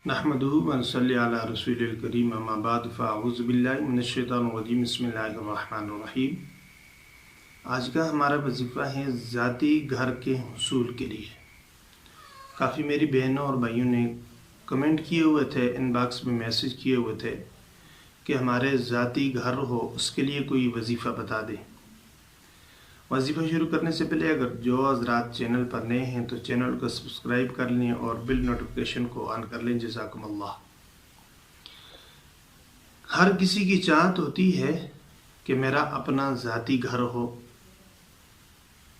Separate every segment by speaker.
Speaker 1: नहमदुहु व नसल्ली अला रसूलिल करीम अम्मा बाद फ़अऊज़ु बिल्लाहि मिनश शैतानिर रजीम बिस्मिल्लाहिर रहमानिर रहीम। आज का हमारा वजीफ़ा है ज़ाती घर के हुसूल के लिए। काफ़ी मेरी बहनों और भाइयों ने कमेंट किए हुए थे, इनबॉक्स में मैसेज किए हुए थे कि हमारे ज़ाती घर हो उसके लिए कोई वजीफ़ा बता दें। वजीफ़ा शुरू करने से पहले अगर जो हज़रात चैनल पर नए हैं तो चैनल को सब्सक्राइब कर लें और बिल नोटिफिकेशन को ऑन कर लें। जज़ाकुमुल्लाह। हर किसी की चाहत होती है कि मेरा अपना ज़ाती घर हो,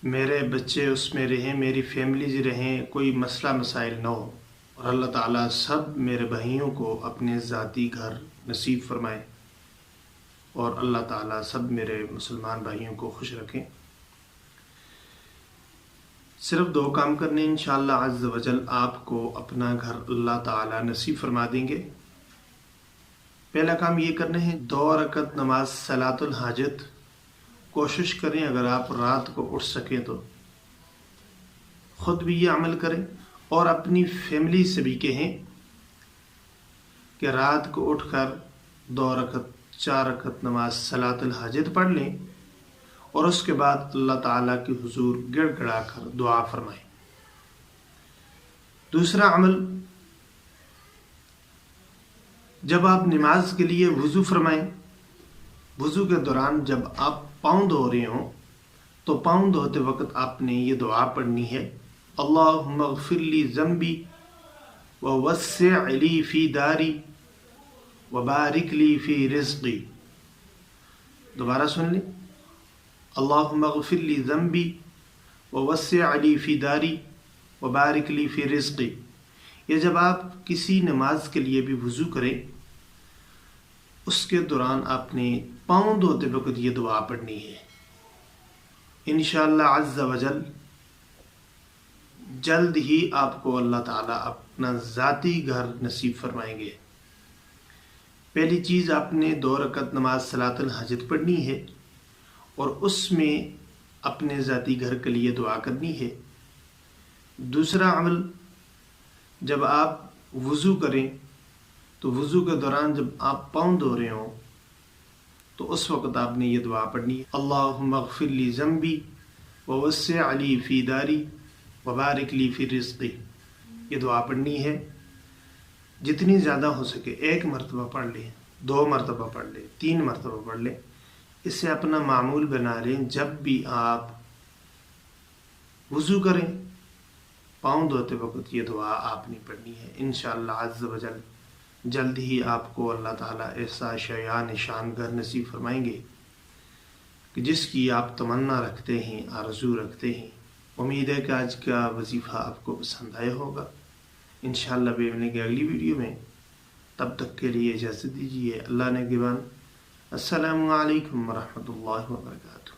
Speaker 1: मेरे बच्चे उसमें रहें, मेरी फैमिलीज रहें, कोई मसला मसाइल ना हो। और अल्लाह ताला सब मेरे भाइयों को अपने ज़ाती घर नसीब फरमाए और अल्लाह ताला सब मेरे मुसलमान भाइयों को खुश रखें। सिर्फ दो काम करने इंशाअल्लाह अज़्ज़ व जल आपको अपना घर अल्लाह ताला नसीब फरमा देंगे। पहला काम ये करना है, 2 रकत नमाज सलातुल हाजत कोशिश करें, अगर आप रात को उठ सकें तो ख़ुद भी ये अमल करें और अपनी फैमिली से भी कहें कि रात को उठकर 2 रकत 4 रकत नमाज सलातुल हाजत पढ़ लें और उसके बाद अल्लाह ताला के हुजूर गिड़गिड़ा कर दुआ फरमाएं। दूसरा अमल, जब आप नमाज के लिए वुज़ू फरमाएं, वुज़ू के दौरान जब आप पाँव धो रहे हो तो पाँव धोते वक्त आपने ये दुआ पढ़नी है, अल्लाहुम्मा अग़फ़िर ली ज़ंबी व वस्सिअ ली फ़ी दारी व बारिक ली फ़ी रिज़्क़ी। दोबारा सुन लें, अल्लाहुम्मा अग़फ़िर ली ज़ंबी व वस्सिअ ली फ़ी दारी व बारिक ली फ़ी रिज़्क़ी। ये जब आप किसी नमाज के लिए भी वुज़ू करें उसके दौरान आपने पाँव धोते वक्त ये दुआ पढ़नी है। इंशाअल्लाह अज़्ज़ व जल जल्द ही आपको अल्लाह ताला अपना ज़ाती घर नसीब फरमाएंगे। पहली चीज़, आपने 2 रकत नमाज सलातुल हाजत पढ़नी है और उसमें अपने ज़ाती घर के लिए दुआ करनी है। दूसरा अमल, जब आप वुज़ू करें तो वुज़ू के दौरान जब आप पाँव धो रहे हो तो उस वक़्त आपने ये दुआ पढ़नी है, अल्लाहुम्मा अग़फ़िर ली ज़ंबी व वस्सिअ ली फ़ी दारी व बारिक ली फ़ी रिज़्क़ी। ये दुआ पढ़नी है। जितनी ज़्यादा हो सके 1 मरतबा पढ़ लें, 2 मरतबा पढ़ लें, 3 मरतबा पढ़ लें। इसे अपना मामूल बना लें। जब भी आप वुज़ू करें पाँव धोते वक्त ये दुआ आपने पढ़नी है। इंशाअल्लाह अज़्ज़ व जल जल्द ही आपको अल्लाह ताला ऐसा शया निशान घर नसीब फरमाएंगे कि जिसकी आप तमन्ना रखते हैं, आरज़ू रखते हैं। उम्मीद है कि आज का वजीफ़ा आपको पसंद आया होगा। इंशाअल्लाह मिलेंगे अगली वीडियो में, तब तक के लिए इजाज़त दीजिए। अल्लाह ने गिवान। अस्सलामु अलैकुम व रहमतुल्लाहि व बरकातुहू।